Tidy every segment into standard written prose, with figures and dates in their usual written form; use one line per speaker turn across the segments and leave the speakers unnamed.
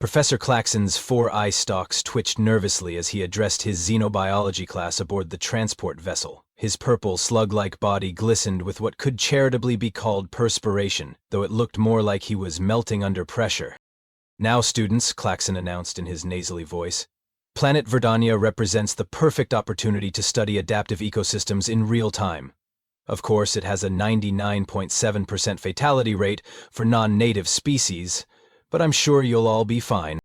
Professor Claxon's 4 eye stalks twitched nervously as he addressed his xenobiology class aboard the transport vessel. His purple, slug-like body glistened with what could charitably be called perspiration, though it looked more like he was melting under pressure. "Now, students," Claxon announced in his nasally voice, "Planet Verdania represents the perfect opportunity to study adaptive ecosystems in real time. Of course, it has a 99.7% fatality rate for non-native species, but I'm sure you'll all be fine."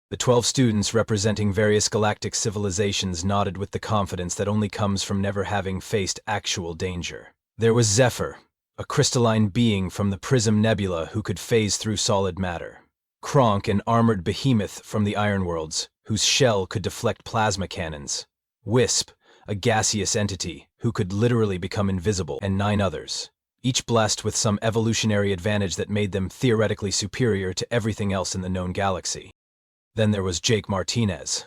The 12 students representing various galactic civilizations nodded with the confidence that only comes from never having faced actual danger. There was Zephyr, a crystalline being from the Prism Nebula who could phase through solid matter. Kronk, an armored behemoth from the Ironworlds, whose shell could deflect plasma cannons. Wisp, a gaseous entity who could literally become invisible, and 9 others, each blessed with some evolutionary advantage that made them theoretically superior to everything else in the known galaxy. Then there was Jake Martinez.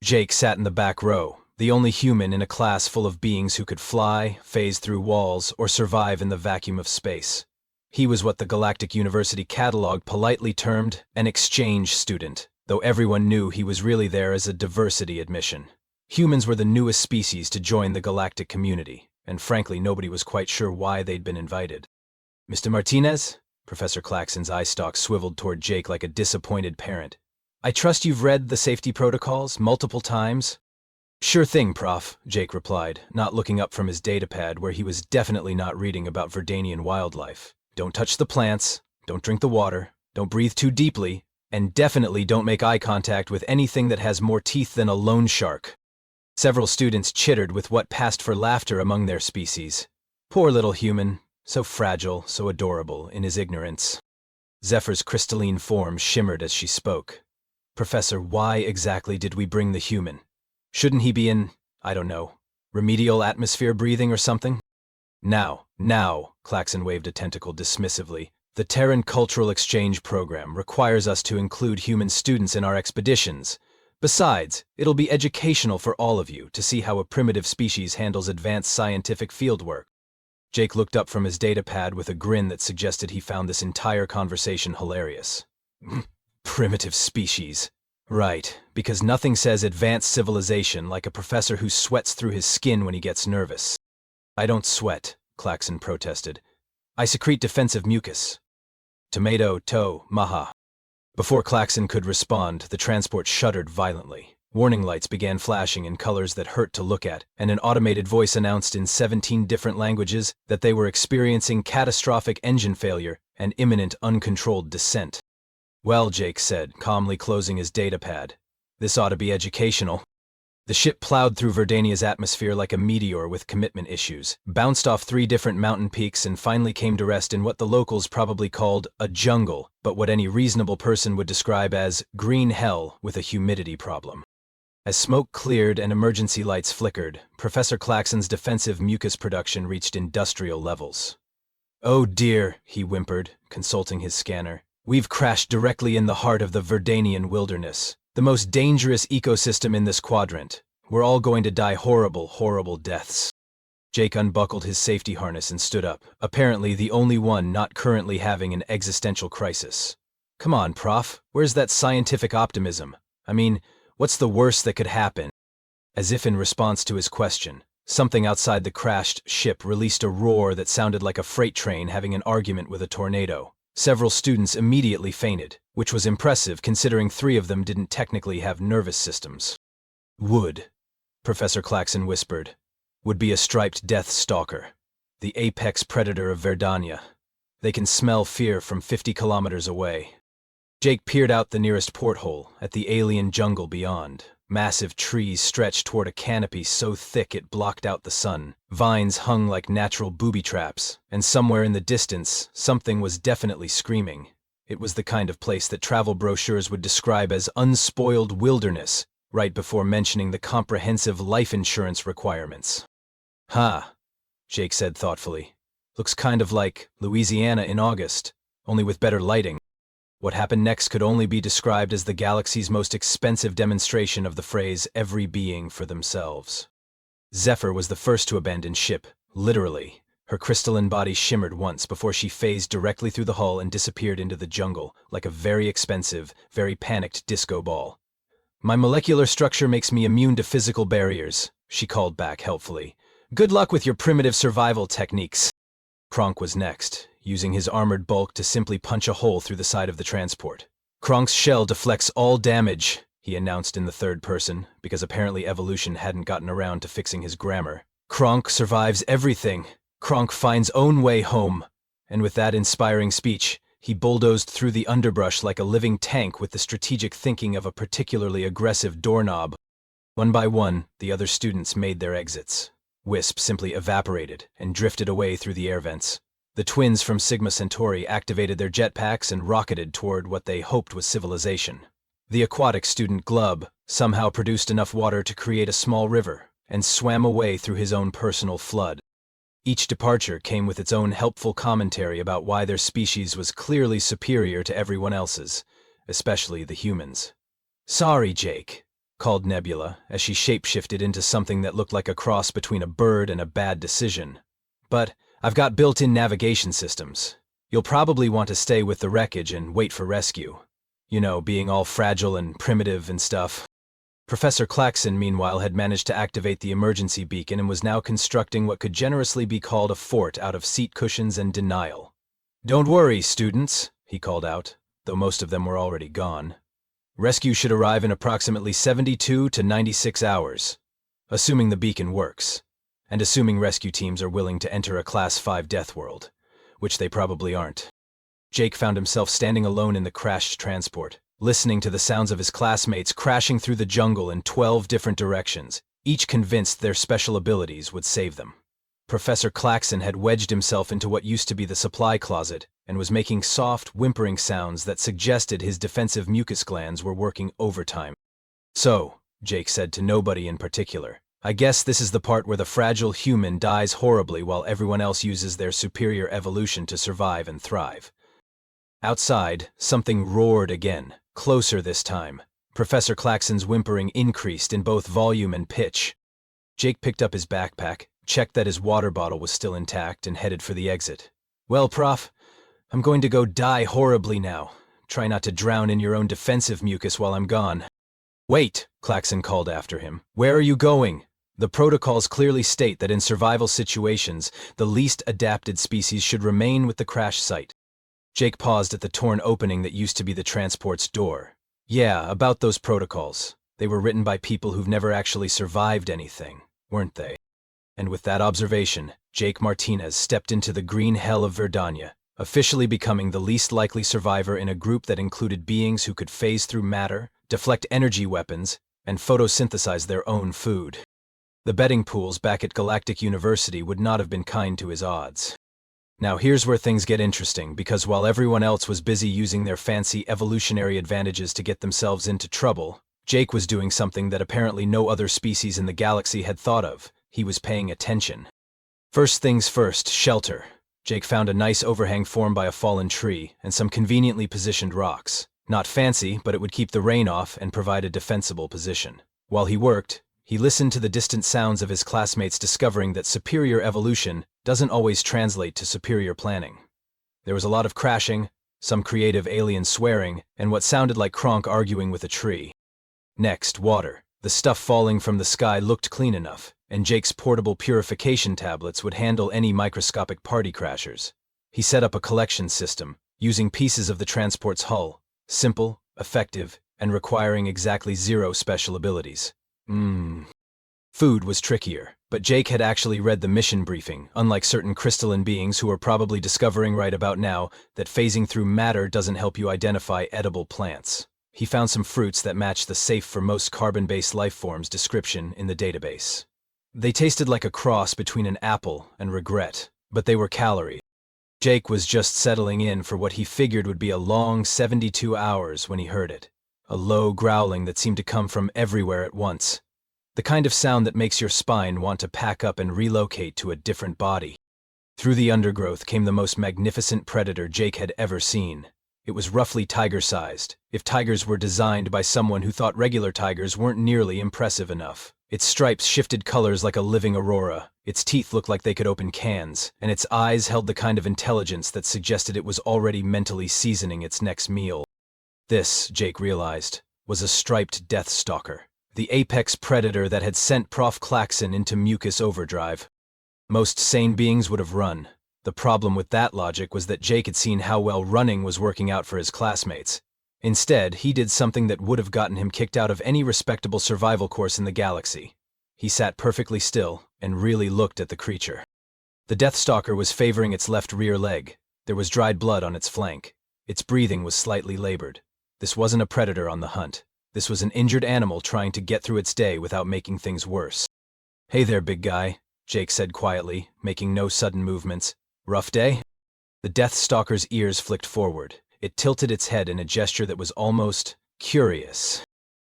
Jake sat in the back row, the only human in a class full of beings who could fly, phase through walls, or survive in the vacuum of space. He was what the Galactic University catalog politely termed an exchange student, though everyone knew he was really there as a diversity admission. Humans were the newest species to join the galactic community, and frankly nobody was quite sure why they'd been invited. "Mr. Martinez?" Professor Claxon's eye stalk swiveled toward Jake like a disappointed parent. "I trust you've read the safety protocols multiple times?" "Sure thing, Prof," Jake replied, not looking up from his datapad where he was definitely not reading about Verdanian wildlife. "Don't touch the plants, don't drink the water, don't breathe too deeply, and definitely don't make eye contact with anything that has more teeth than a loan shark." Several students chittered with what passed for laughter among their species. Poor little human, so fragile, so adorable, in his ignorance. Zephyr's crystalline form shimmered as she spoke. "Professor, why exactly did we bring the human? Shouldn't he be in, I don't know, remedial atmosphere breathing or something?" Now, Claxon waved a tentacle dismissively. "The Terran Cultural Exchange Program requires us to include human students in our expeditions. Besides, it'll be educational for all of you to see how a primitive species handles advanced scientific fieldwork." Jake looked up from his datapad with a grin that suggested he found this entire conversation hilarious. Primitive species. Right, because nothing says advanced civilization like a professor who sweats through his skin when he gets nervous. "I don't sweat," Claxon protested. "I secrete defensive mucus." Tomato, toe, maha. Before Claxon could respond, the transport shuddered violently. Warning lights began flashing in colors that hurt to look at, and an automated voice announced in 17 different languages that they were experiencing catastrophic engine failure and imminent uncontrolled descent. "Well," Jake said, calmly closing his datapad, "this ought to be educational." The ship plowed through Verdania's atmosphere like a meteor with commitment issues, bounced off 3 different mountain peaks, and finally came to rest in what the locals probably called a jungle, but what any reasonable person would describe as green hell with a humidity problem. As smoke cleared and emergency lights flickered, Professor Claxon's defensive mucus production reached industrial levels. "Oh dear," he whimpered, consulting his scanner. "We've crashed directly in the heart of the Verdanian wilderness. The most dangerous ecosystem in this quadrant. We're all going to die horrible, horrible deaths." Jake unbuckled his safety harness and stood up, apparently the only one not currently having an existential crisis. "Come on, Prof, where's that scientific optimism? I mean, what's the worst that could happen?" As if in response to his question, something outside the crashed ship released a roar that sounded like a freight train having an argument with a tornado. Several students immediately fainted, which was impressive considering 3 of them didn't technically have nervous systems. "Would," Professor Claxon whispered, "would be a striped death stalker, the apex predator of Verdania. They can smell fear from 50 kilometers away." Jake peered out the nearest porthole at the alien jungle beyond. Massive trees stretched toward a canopy so thick it blocked out the sun. Vines hung like natural booby traps, and somewhere in the distance, something was definitely screaming. It was the kind of place that travel brochures would describe as unspoiled wilderness, right before mentioning the comprehensive life insurance requirements. "Ha," Jake said thoughtfully. "Looks kind of like Louisiana in August, only with better lighting." What happened next could only be described as the galaxy's most expensive demonstration of the phrase every being for themselves. Zephyr was the first to abandon ship, literally. Her crystalline body shimmered once before she phased directly through the hull and disappeared into the jungle like a very expensive, very panicked disco ball. "My molecular structure makes me immune to physical barriers," she called back helpfully. "Good luck with your primitive survival techniques." Kronk was next, using his armored bulk to simply punch a hole through the side of the transport. "Kronk's shell deflects all damage," he announced in the third person, because apparently evolution hadn't gotten around to fixing his grammar. "Kronk survives everything. Kronk finds own way home." And with that inspiring speech, he bulldozed through the underbrush like a living tank with the strategic thinking of a particularly aggressive doorknob. One by one, the other students made their exits. Wisp simply evaporated and drifted away through the air vents. The twins from Sigma Centauri activated their jetpacks and rocketed toward what they hoped was civilization. The aquatic student Glub somehow produced enough water to create a small river and swam away through his own personal flood. Each departure came with its own helpful commentary about why their species was clearly superior to everyone else's, especially the humans. "Sorry, Jake," called Nebula as she shapeshifted into something that looked like a cross between a bird and a bad decision. "But I've got built-in navigation systems. You'll probably want to stay with the wreckage and wait for rescue. You know, being all fragile and primitive and stuff." Professor Klaxon, meanwhile, had managed to activate the emergency beacon and was now constructing what could generously be called a fort out of seat cushions and denial. "Don't worry, students," he called out, though most of them were already gone. "Rescue should arrive in approximately 72 to 96 hours, assuming the beacon works, and assuming rescue teams are willing to enter a Class 5 Deathworld, which they probably aren't." Jake found himself standing alone in the crashed transport, listening to the sounds of his classmates crashing through the jungle in 12 different directions, each convinced their special abilities would save them. Professor Klaxon had wedged himself into what used to be the supply closet and was making soft, whimpering sounds that suggested his defensive mucus glands were working overtime. "So," Jake said to nobody in particular, "I guess this is the part where the fragile human dies horribly while everyone else uses their superior evolution to survive and thrive." Outside, something roared again. Closer this time. Professor Klaxon's whimpering increased in both volume and pitch. Jake picked up his backpack, checked that his water bottle was still intact, and headed for the exit. "Well, Prof, I'm going to go die horribly now. Try not to drown in your own defensive mucus while I'm gone." "Wait," Klaxon called after him. "Where are you going? The protocols clearly state that in survival situations, the least adapted species should remain with the crash site." Jake paused at the torn opening that used to be the transport's door. "Yeah, about those protocols. They were written by people who've never actually survived anything, weren't they?" And with that observation, Jake Martinez stepped into the green hell of Verdania, officially becoming the least likely survivor in a group that included beings who could phase through matter, deflect energy weapons, and photosynthesize their own food. The betting pools back at Galactic University would not have been kind to his odds. Now here's where things get interesting, because while everyone else was busy using their fancy evolutionary advantages to get themselves into trouble, Jake was doing something that apparently no other species in the galaxy had thought of. He was paying attention. First things first, shelter. Jake found a nice overhang formed by a fallen tree and some conveniently positioned rocks. Not fancy, but it would keep the rain off and provide a defensible position. While he worked, he listened to the distant sounds of his classmates discovering that superior evolution doesn't always translate to superior planning. There was a lot of crashing, some creative alien swearing, and what sounded like Kronk arguing with a tree. Next, water. The stuff falling from the sky looked clean enough, and Jake's portable purification tablets would handle any microscopic party crashers. He set up a collection system, using pieces of the transport's hull, simple, effective, and requiring exactly 0 special abilities. Food was trickier, but Jake had actually read the mission briefing, unlike certain crystalline beings who are probably discovering right about now that phasing through matter doesn't help you identify edible plants. He found some fruits that matched the safe for most carbon-based life forms description in the database. They tasted like a cross between an apple and regret, but they were calorie. Jake was just settling in for what he figured would be a long 72 hours when he heard it. A low growling that seemed to come from everywhere at once. The kind of sound that makes your spine want to pack up and relocate to a different body. Through the undergrowth came the most magnificent predator Jake had ever seen. It was roughly tiger-sized, if tigers were designed by someone who thought regular tigers weren't nearly impressive enough. Its stripes shifted colors like a living aurora, its teeth looked like they could open cans, and its eyes held the kind of intelligence that suggested it was already mentally seasoning its next meal. This, Jake realized, was a striped death stalker, the apex predator that had sent Prof. Claxon into mucus overdrive. Most sane beings would have run. The problem with that logic was that Jake had seen how well running was working out for his classmates. Instead, he did something that would have gotten him kicked out of any respectable survival course in the galaxy. He sat perfectly still and really looked at the creature. The Deathstalker was favoring its left rear leg. There was dried blood on its flank. Its breathing was slightly labored. This wasn't a predator on the hunt. This was an injured animal trying to get through its day without making things worse. "Hey there, big guy," Jake said quietly, making no sudden movements. "Rough day?" The Deathstalker's ears flicked forward. It tilted its head in a gesture that was almost curious.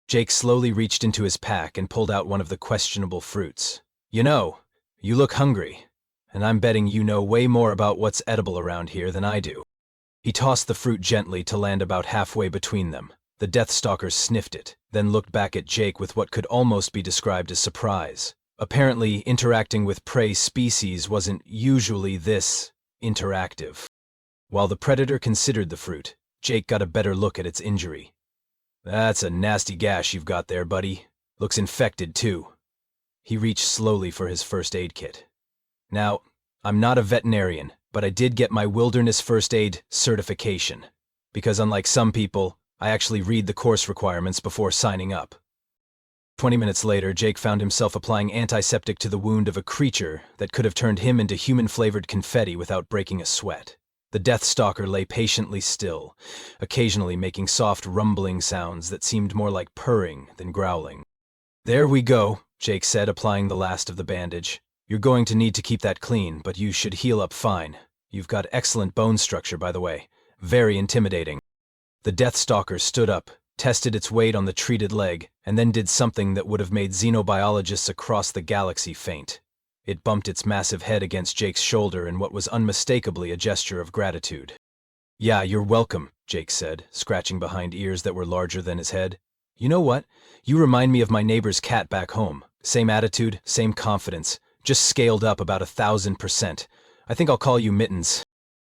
Jake slowly reached into his pack and pulled out one of the questionable fruits. "You know, you look hungry, and I'm betting you know way more about what's edible around here than I do." He tossed the fruit gently to land about halfway between them. The Deathstalker sniffed it, then looked back at Jake with what could almost be described as surprise. Apparently, interacting with prey species wasn't usually this interactive. While the predator considered the fruit, Jake got a better look at its injury. "That's a nasty gash you've got there, buddy. Looks infected, too." He reached slowly for his first aid kit. Now, I'm not a veterinarian, but I did get my wilderness first aid certification, because unlike some people, I actually read the course requirements before signing up. 20 minutes later, Jake found himself applying antiseptic to the wound of a creature that could have turned him into human-flavored confetti without breaking a sweat. The Deathstalker lay patiently still, occasionally making soft rumbling sounds that seemed more like purring than growling. "There we go," Jake said, applying the last of the bandage. "You're going to need to keep that clean, but you should heal up fine. You've got excellent bone structure, by the way. Very intimidating." The Deathstalker stood up, tested its weight on the treated leg, and then did something that would have made xenobiologists across the galaxy faint. It bumped its massive head against Jake's shoulder in what was unmistakably a gesture of gratitude. "Yeah, you're welcome," Jake said, scratching behind ears that were larger than his head. "You know what? You remind me of my neighbor's cat back home. Same attitude, same confidence, just scaled up about 1,000%. I think I'll call you Mittens."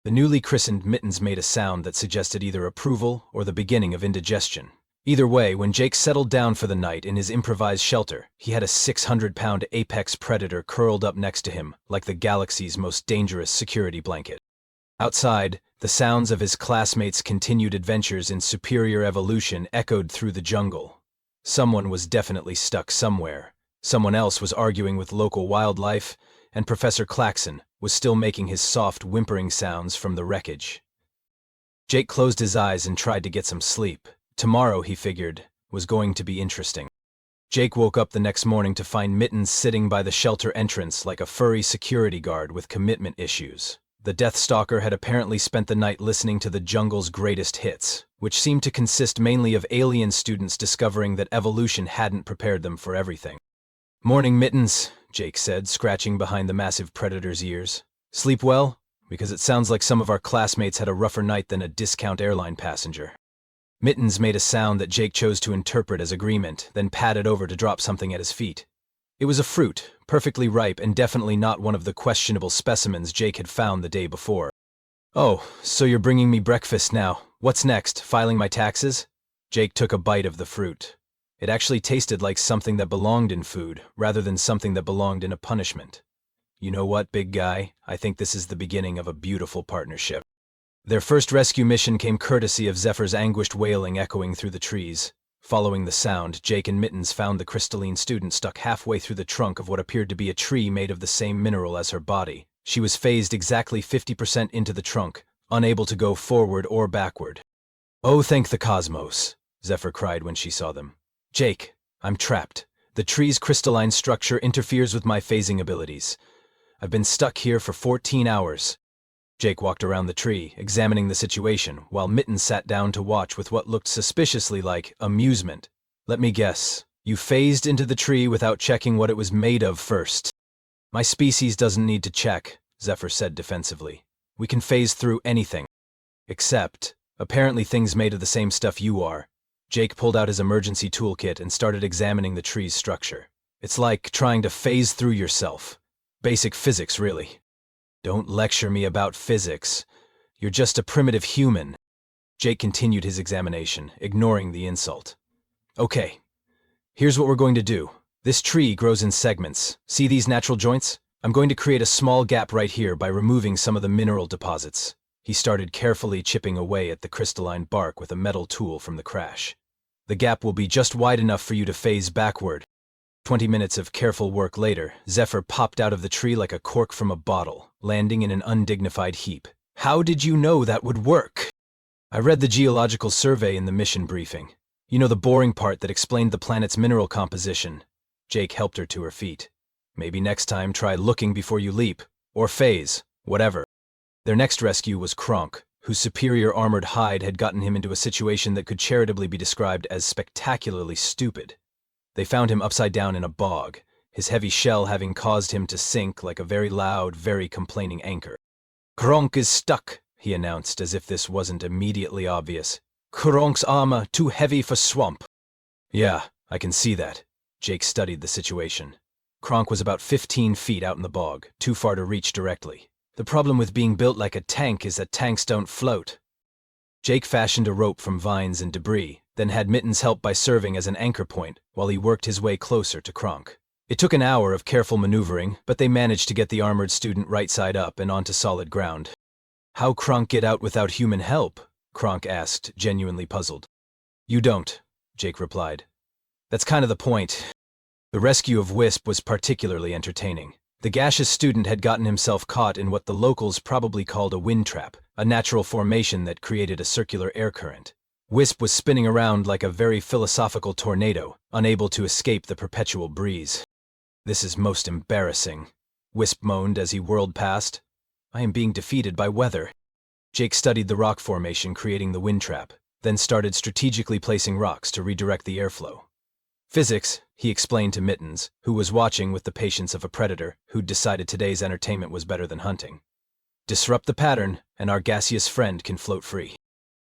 The newly christened Mittens made a sound that suggested either approval or the beginning of indigestion. Either way, when Jake settled down for the night in his improvised shelter, he had a 600-pound apex predator curled up next to him, like the galaxy's most dangerous security blanket. Outside, the sounds of his classmates' continued adventures in superior evolution echoed through the jungle. Someone was definitely stuck somewhere. Someone else was arguing with local wildlife, and Professor Claxon was still making his soft, whimpering sounds from the wreckage. Jake closed his eyes and tried to get some sleep. Tomorrow, he figured, was going to be interesting. Jake woke up the next morning to find Mittens sitting by the shelter entrance like a furry security guard with commitment issues. The Deathstalker had apparently spent the night listening to the jungle's greatest hits, which seemed to consist mainly of alien students discovering that evolution hadn't prepared them for everything. "Morning, Mittens," Jake said, scratching behind the massive predator's ears. "Sleep well? Because it sounds like some of our classmates had a rougher night than a discount airline passenger." Mittens made a sound that Jake chose to interpret as agreement, then padded over to drop something at his feet. It was a fruit, perfectly ripe and definitely not one of the questionable specimens Jake had found the day before. "Oh, so you're bringing me breakfast now. What's next, filing my taxes?" Jake took a bite of the fruit. It actually tasted like something that belonged in food, rather than something that belonged in a punishment. "You know what, big guy? I think this is the beginning of a beautiful partnership." Their first rescue mission came courtesy of Zephyr's anguished wailing echoing through the trees. Following the sound, Jake and Mittens found the crystalline student stuck halfway through the trunk of what appeared to be a tree made of the same mineral as her body. She was phased exactly 50% into the trunk, unable to go forward or backward. "Oh, thank the cosmos," Zephyr cried when she saw them. "Jake, I'm trapped. The tree's crystalline structure interferes with my phasing abilities. I've been stuck here for 14 hours. Jake walked around the tree, examining the situation, while Mittens sat down to watch with what looked suspiciously like amusement. "Let me guess. You phased into the tree without checking what it was made of first." "My species doesn't need to check," Zephyr said defensively. "We can phase through anything. Except, apparently things made of the same stuff you are." Jake pulled out his emergency toolkit and started examining the tree's structure. It's like trying to phase through yourself. Basic physics, really. Don't lecture me about physics. You're just a primitive human. Jake continued his examination, ignoring the insult. Okay, here's what we're going to do. This tree grows in segments. See these natural joints? I'm going to create a small gap right here by removing some of the mineral deposits. He started carefully chipping away at the crystalline bark with a metal tool from the crash. The gap will be just wide enough for you to phase backward. 20 minutes of careful work later, Zephyr popped out of the tree like a cork from a bottle, landing in an undignified heap. How did you know that would work? I read the geological survey in the mission briefing. You know, the boring part that explained the planet's mineral composition. Jake helped her to her feet. Maybe next time try looking before you leap. Or phase. Whatever. Their next rescue was Kronk, whose superior armored hide had gotten him into a situation that could charitably be described as spectacularly stupid. They found him upside down in a bog, his heavy shell having caused him to sink like a very loud, very complaining anchor. Kronk is stuck, he announced, as if this wasn't immediately obvious. Kronk's armor too heavy for swamp. Yeah, I can see that. Jake studied the situation. Kronk was about 15 feet out in the bog, too far to reach directly. The problem with being built like a tank is that tanks don't float. Jake fashioned a rope from vines and debris, then had Mittens help by serving as an anchor point while he worked his way closer to Kronk. It took an hour of careful maneuvering, but they managed to get the armored student right side up and onto solid ground. How Kronk get out without human help? Kronk asked, genuinely puzzled. You don't, Jake replied. That's kind of the point. The rescue of Wisp was particularly entertaining. The gaseous student had gotten himself caught in what the locals probably called a wind trap, a natural formation that created a circular air current. Wisp was spinning around like a very philosophical tornado, unable to escape the perpetual breeze. This is most embarrassing, Wisp moaned as he whirled past. I am being defeated by weather. Jake studied the rock formation creating the wind trap, then started strategically placing rocks to redirect the airflow. Physics, he explained to Mittens, who was watching with the patience of a predator who'd decided today's entertainment was better than hunting. Disrupt the pattern, and our gaseous friend can float free.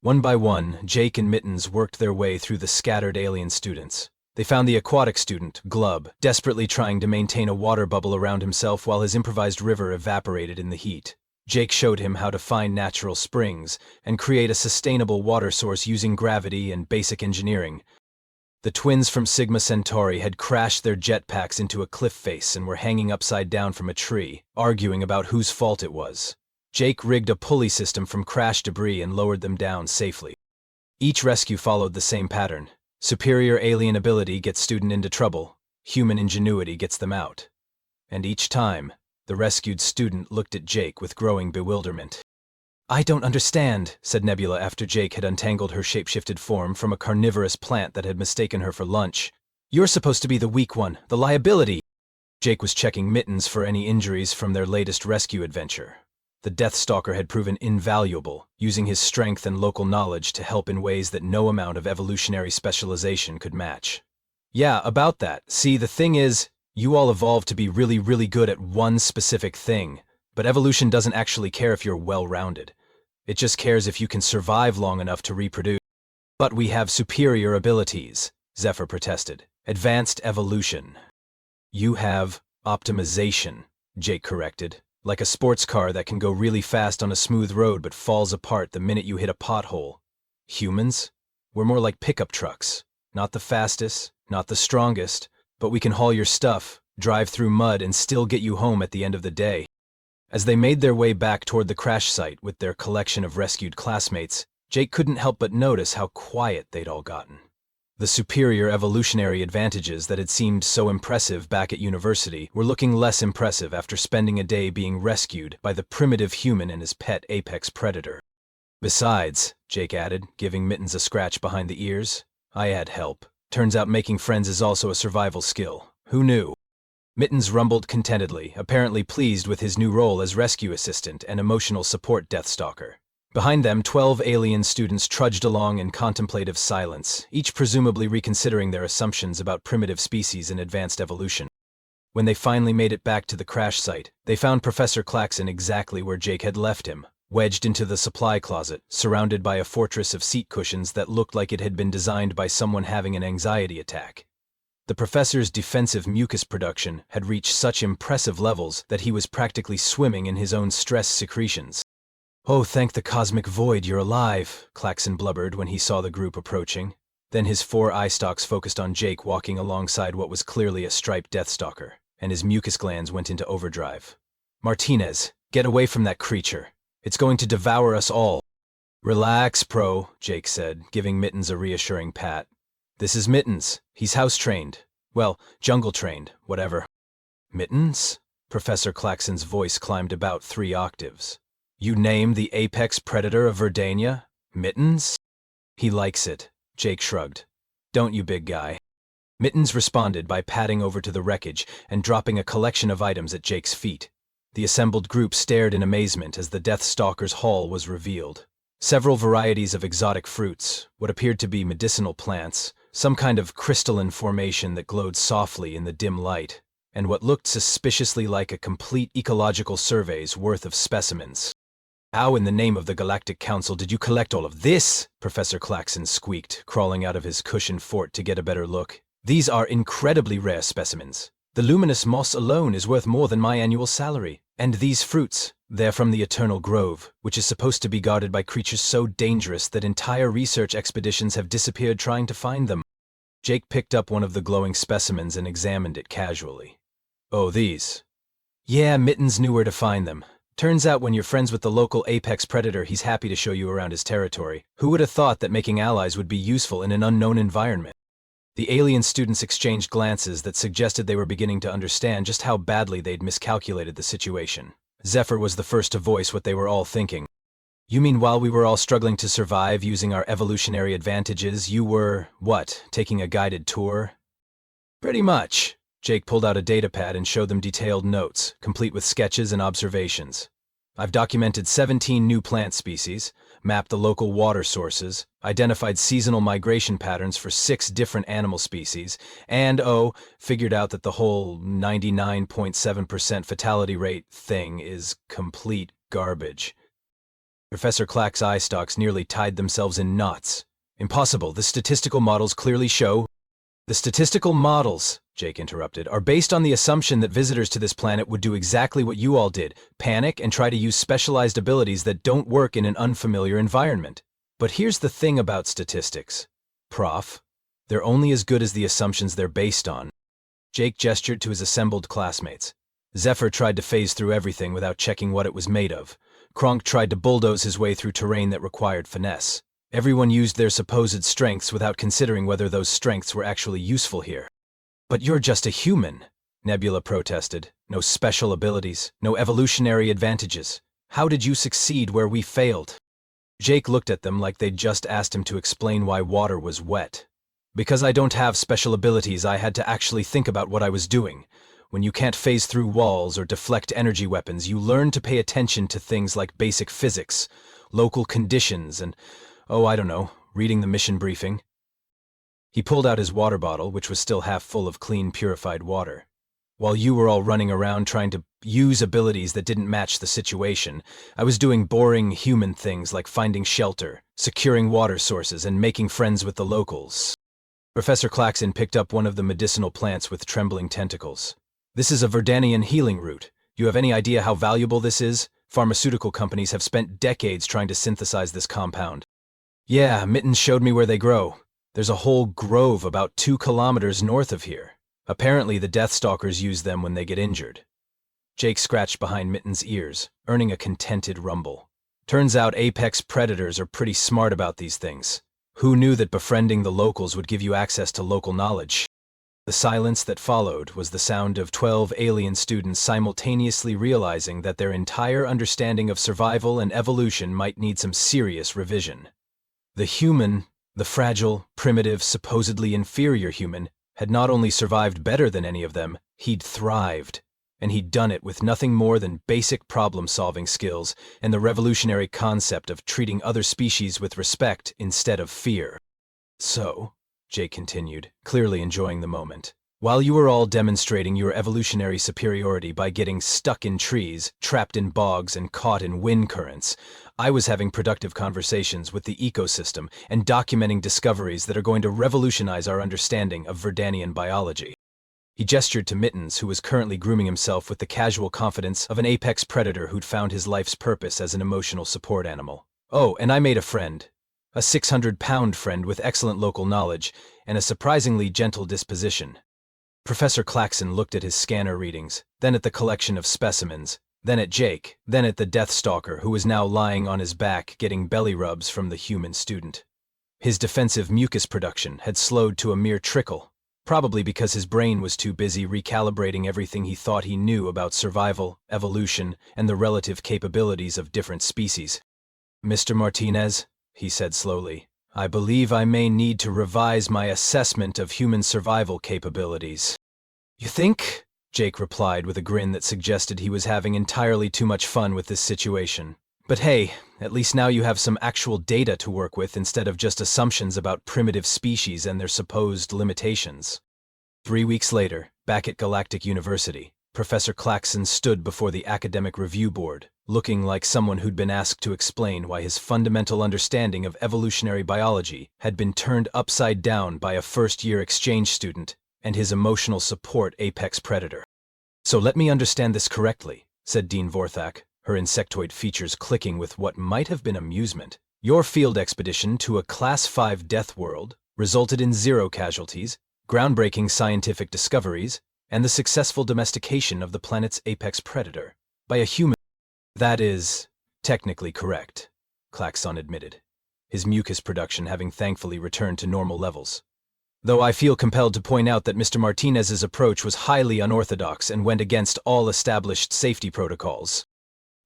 One by one, Jake and Mittens worked their way through the scattered alien students. They found the aquatic student, Glub, desperately trying to maintain a water bubble around himself while his improvised river evaporated in the heat. Jake showed him how to find natural springs and create a sustainable water source using gravity and basic engineering. The twins from Sigma Centauri had crashed their jetpacks into a cliff face and were hanging upside down from a tree, arguing about whose fault it was. Jake rigged a pulley system from crash debris and lowered them down safely. Each rescue followed the same pattern. Superior alien ability gets student into trouble, human ingenuity gets them out. And each time, the rescued student looked at Jake with growing bewilderment. I don't understand, said Nebula after Jake had untangled her shapeshifted form from a carnivorous plant that had mistaken her for lunch. You're supposed to be the weak one, the liability. Jake was checking Mittens for any injuries from their latest rescue adventure. The Deathstalker had proven invaluable, using his strength and local knowledge to help in ways that no amount of evolutionary specialization could match. Yeah, about that. See, the thing is, you all evolved to be really, really good at one specific thing, but evolution doesn't actually care if you're well-rounded. It just cares if you can survive long enough to reproduce. But we have superior abilities, Zephyr protested. Advanced evolution. You have optimization, Jake corrected. Like a sports car that can go really fast on a smooth road but falls apart the minute you hit a pothole. Humans? We're more like pickup trucks. Not the fastest, not the strongest, but we can haul your stuff, drive through mud, and still get you home at the end of the day. As they made their way back toward the crash site with their collection of rescued classmates, Jake couldn't help but notice how quiet they'd all gotten. The superior evolutionary advantages that had seemed so impressive back at university were looking less impressive after spending a day being rescued by the primitive human and his pet apex predator. Besides, Jake added, giving Mittens a scratch behind the ears, I had help. Turns out making friends is also a survival skill. Who knew? Mittens rumbled contentedly, apparently pleased with his new role as rescue assistant and emotional support Deathstalker. Behind them, 12 alien students trudged along in contemplative silence, each presumably reconsidering their assumptions about primitive species and advanced evolution. When they finally made it back to the crash site, they found Professor Claxon exactly where Jake had left him, wedged into the supply closet, surrounded by a fortress of seat cushions that looked like it had been designed by someone having an anxiety attack. The professor's defensive mucus production had reached such impressive levels that he was practically swimming in his own stress secretions. "Oh, thank the cosmic void you're alive," Klaxon blubbered when he saw the group approaching. Then his 4 eye stalks focused on Jake walking alongside what was clearly a striped Deathstalker, and his mucus glands went into overdrive. "Martinez, get away from that creature. It's going to devour us all." "Relax, Pro," Jake said, giving Mittens a reassuring pat. "This is Mittens. He's house-trained. Well, jungle-trained, whatever." "Mittens?" Professor Klaxon's voice climbed about 3 octaves. "You name the apex predator of Verdania? Mittens?" "He likes it," Jake shrugged. "Don't you, big guy?" Mittens responded by padding over to the wreckage and dropping a collection of items at Jake's feet. The assembled group stared in amazement as the Deathstalker's haul was revealed. Several varieties of exotic fruits, what appeared to be medicinal plants, some kind of crystalline formation that glowed softly in the dim light, and what looked suspiciously like a complete ecological survey's worth of specimens. "How in the name of the Galactic Council did you collect all of this?" Professor Klaxon squeaked, crawling out of his cushioned fort to get a better look. "These are incredibly rare specimens. The luminous moss alone is worth more than my annual salary. And these fruits, they're from the Eternal Grove, which is supposed to be guarded by creatures so dangerous that entire research expeditions have disappeared trying to find them." Jake picked up one of the glowing specimens and examined it casually. "Oh, these?" "Yeah, Mittens knew where to find them. Turns out when you're friends with the local apex predator, he's happy to show you around his territory. Who would have thought that making allies would be useful in an unknown environment?" The alien students exchanged glances that suggested they were beginning to understand just how badly they'd miscalculated the situation. Zephyr was the first to voice what they were all thinking. "You mean while we were all struggling to survive using our evolutionary advantages, you were, what, taking a guided tour?" "Pretty much." Jake pulled out a datapad and showed them detailed notes, complete with sketches and observations. "I've documented 17 new plant species, mapped the local water sources, identified seasonal migration patterns for 6 different animal species, and, figured out that the whole 99.7% fatality rate thing is complete garbage." Professor Clack's eye stalks nearly tied themselves in knots. "Impossible. The statistical models clearly show—" "The statistical models," Jake interrupted, "are based on the assumption that visitors to this planet would do exactly what you all did, panic and try to use specialized abilities that don't work in an unfamiliar environment. But here's the thing about statistics, Prof. They're only as good as the assumptions they're based on." Jake gestured to his assembled classmates. Zephyr tried to phase through everything without checking what it was made of. Kronk tried to bulldoze his way through terrain that required finesse. Everyone used their supposed strengths without considering whether those strengths were actually useful here. "But you're just a human," Nebula protested. "No special abilities, no evolutionary advantages. How did you succeed where we failed?" Jake looked at them like they'd just asked him to explain why water was wet. "Because I don't have special abilities, I had to actually think about what I was doing. When you can't phase through walls or deflect energy weapons, you learn to pay attention to things like basic physics, local conditions, and, I don't know, reading the mission briefing." He pulled out his water bottle, which was still half full of clean, purified water. "While you were all running around trying to use abilities that didn't match the situation, I was doing boring human things like finding shelter, securing water sources, and making friends with the locals." Professor Klaxon picked up one of the medicinal plants with trembling tentacles. "This is a Verdanian healing root. You have any idea how valuable this is? Pharmaceutical companies have spent decades trying to synthesize this compound." "Yeah, Mittens showed me where they grow. There's a whole grove about 2 kilometers north of here. Apparently the Deathstalkers use them when they get injured." Jake scratched behind Mittens' ears, earning a contented rumble. Turns out apex predators are pretty smart about these things. Who knew that befriending the locals would give you access to local knowledge? The silence that followed was the sound of 12 alien students simultaneously realizing that their entire understanding of survival and evolution might need some serious revision. The human, the fragile, primitive, supposedly inferior human, had not only survived better than any of them, he'd thrived. And he'd done it with nothing more than basic problem-solving skills and the revolutionary concept of treating other species with respect instead of fear. "So," Jake continued, clearly enjoying the moment, While you were all demonstrating your evolutionary superiority by getting stuck in trees, trapped in bogs, and caught in wind currents, I was having productive conversations with the ecosystem and documenting discoveries that are going to revolutionize our understanding of Verdanian biology. He gestured to Mittens, who was currently grooming himself with the casual confidence of an apex predator who'd found his life's purpose as an emotional support animal. Oh, and I made a friend. A 600-pound friend with excellent local knowledge and a surprisingly gentle disposition. Professor Claxon looked at his scanner readings, then at the collection of specimens, then at Jake, then at the Deathstalker, who was now lying on his back getting belly rubs from the human student. His defensive mucus production had slowed to a mere trickle, probably because his brain was too busy recalibrating everything he thought he knew about survival, evolution, and the relative capabilities of different species. "Mr. Martinez," he said slowly, "I believe I may need to revise my assessment of human survival capabilities." "You think?" Jake replied with a grin that suggested he was having entirely too much fun with this situation. "But hey, at least now you have some actual data to work with instead of just assumptions about primitive species and their supposed limitations." 3 weeks later, back at Galactic University, Professor Claxon stood before the Academic Review Board, looking like someone who'd been asked to explain why his fundamental understanding of evolutionary biology had been turned upside down by a first-year exchange student and his emotional support apex predator. "So let me understand this correctly," said Dean Vorthak, her insectoid features clicking with what might have been amusement. "Your field expedition to a Class 5 death world resulted in 0 casualties, groundbreaking scientific discoveries, and the successful domestication of the planet's apex predator by a human." "That is technically correct," Klaxon admitted, his mucus production having thankfully returned to normal levels. "Though I feel compelled to point out that Mr. Martinez's approach was highly unorthodox and went against all established safety protocols."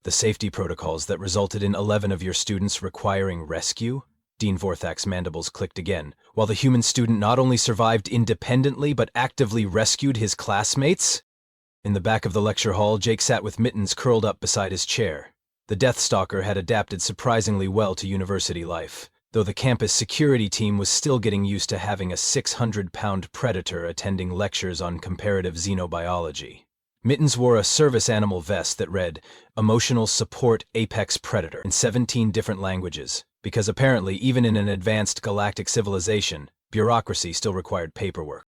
"The safety protocols that resulted in 11 of your students requiring rescue?" Dean Vorthak's mandibles clicked again, "while the human student not only survived independently but actively rescued his classmates?" In the back of the lecture hall, Jake sat with Mittens curled up beside his chair. The Deathstalker had adapted surprisingly well to university life, though the campus security team was still getting used to having a 600-pound predator attending lectures on comparative xenobiology. Mittens wore a service animal vest that read, "Emotional Support Apex Predator," in 17 different languages, because apparently even in an advanced galactic civilization, bureaucracy still required paperwork.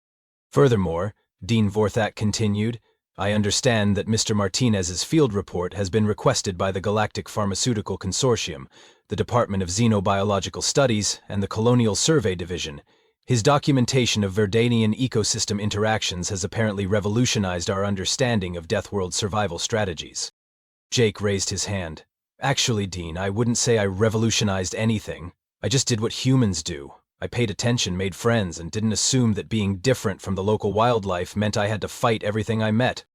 "Furthermore," Dean Vorthak continued, "I understand that Mr. Martinez's field report has been requested by the Galactic Pharmaceutical Consortium, the Department of Xenobiological Studies, and the Colonial Survey Division. His documentation of Verdanian ecosystem interactions has apparently revolutionized our understanding of Deathworld survival strategies." Jake raised his hand. "Actually, Dean, I wouldn't say I revolutionized anything. I just did what humans do. I paid attention, made friends, and didn't assume that being different from the local wildlife meant I had to fight everything I met."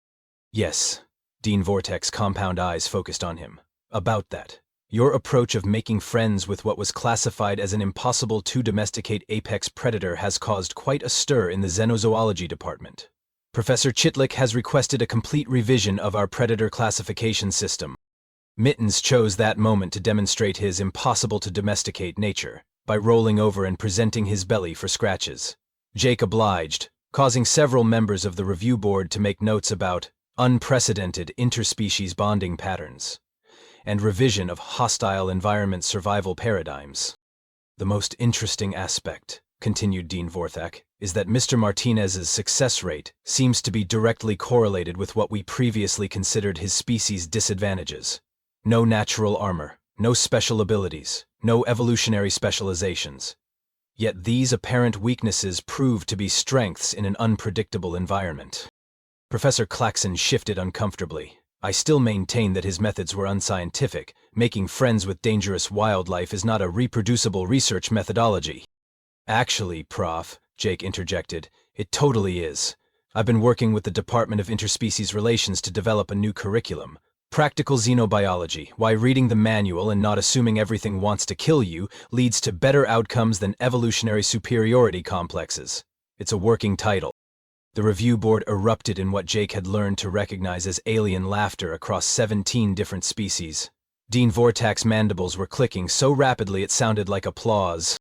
"Yes," Dean Vortek's compound eyes focused on him. "About that. Your approach of making friends with what was classified as an impossible-to-domesticate apex predator has caused quite a stir in the xenozoology department. Professor Chitlick has requested a complete revision of our predator classification system." Mittens chose that moment to demonstrate his impossible-to-domesticate nature by rolling over and presenting his belly for scratches. Jake obliged, causing several members of the review board to make notes about unprecedented interspecies bonding patterns and revision of hostile environment survival paradigms. "The most interesting aspect," continued Dean Vorthak, "is that Mr. Martinez's success rate seems to be directly correlated with what we previously considered his species' disadvantages. No natural armor, no special abilities, no evolutionary specializations. Yet these apparent weaknesses prove to be strengths in an unpredictable environment." Professor Claxon shifted uncomfortably. "I still maintain that his methods were unscientific. Making friends with dangerous wildlife is not a reproducible research methodology." "Actually, Prof," Jake interjected, "it totally is. I've been working with the Department of Interspecies Relations to develop a new curriculum. Practical xenobiology, why reading the manual and not assuming everything wants to kill you leads to better outcomes than evolutionary superiority complexes. It's a working title." The review board erupted in what Jake had learned to recognize as alien laughter across 17 different species. Dean Vortak's mandibles were clicking so rapidly it sounded like applause.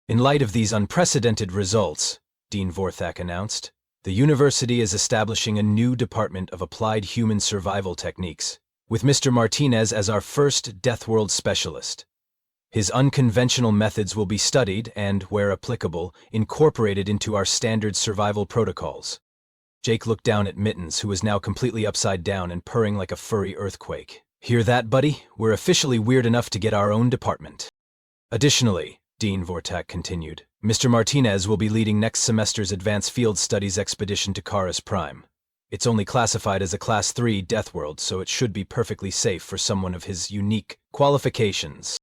"In light of these unprecedented results," Dean Vorthak announced, The university is establishing a new department of applied human survival techniques, with Mr. Martinez as our first Deathworld specialist. His unconventional methods will be studied and, where applicable, incorporated into our standard survival protocols. Jake looked down at Mittens, who was now completely upside down and purring like a furry earthquake. Hear that, buddy? We're officially weird enough to get our own department. Additionally, Dean Vortak continued, Mr. Martinez will be leading next semester's Advanced Field Studies expedition to Karis Prime. It's only classified as a Class 3 Deathworld, so it should be perfectly safe for someone of his unique qualifications.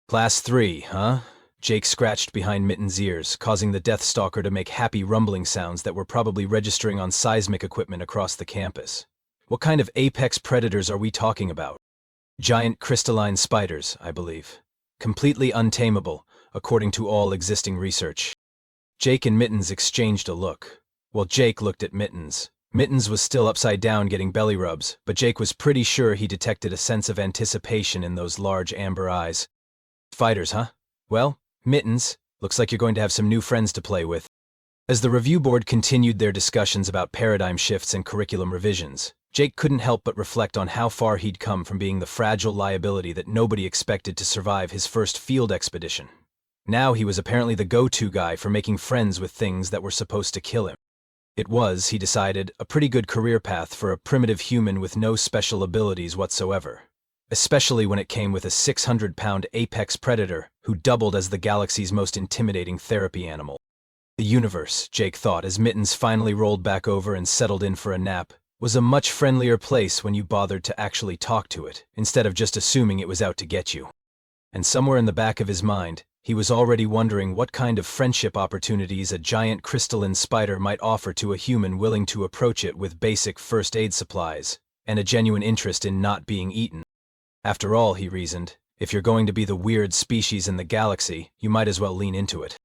Class 3, huh? Jake scratched behind Mittens' ears, causing the Deathstalker to make happy rumbling sounds that were probably registering on seismic equipment across the campus. What kind of apex predators are we talking about? Giant crystalline spiders, I believe. Completely untamable, according to all existing research. Jake and Mittens exchanged a look. While Jake looked at Mittens. Mittens was still upside down getting belly rubs, but Jake was pretty sure he detected a sense of anticipation in those large amber eyes. Fighters, huh? Well, Mittens, looks like you're going to have some new friends to play with. As the review board continued their discussions about paradigm shifts and curriculum revisions, Jake couldn't help but reflect on how far he'd come from being the fragile liability that nobody expected to survive his first field expedition. Now he was apparently the go-to guy for making friends with things that were supposed to kill him. It was, he decided, a pretty good career path for a primitive human with no special abilities whatsoever. Especially when it came with a 600-pound apex predator who doubled as the galaxy's most intimidating therapy animal. The universe, Jake thought as Mittens finally rolled back over and settled in for a nap, was a much friendlier place when you bothered to actually talk to it, instead of just assuming it was out to get you. And somewhere in the back of his mind, he was already wondering what kind of friendship opportunities a giant crystalline spider might offer to a human willing to approach it with basic first aid supplies, and a genuine interest in not being eaten. After all, he reasoned, if you're going to be the weird species in the galaxy, you might as well lean into it.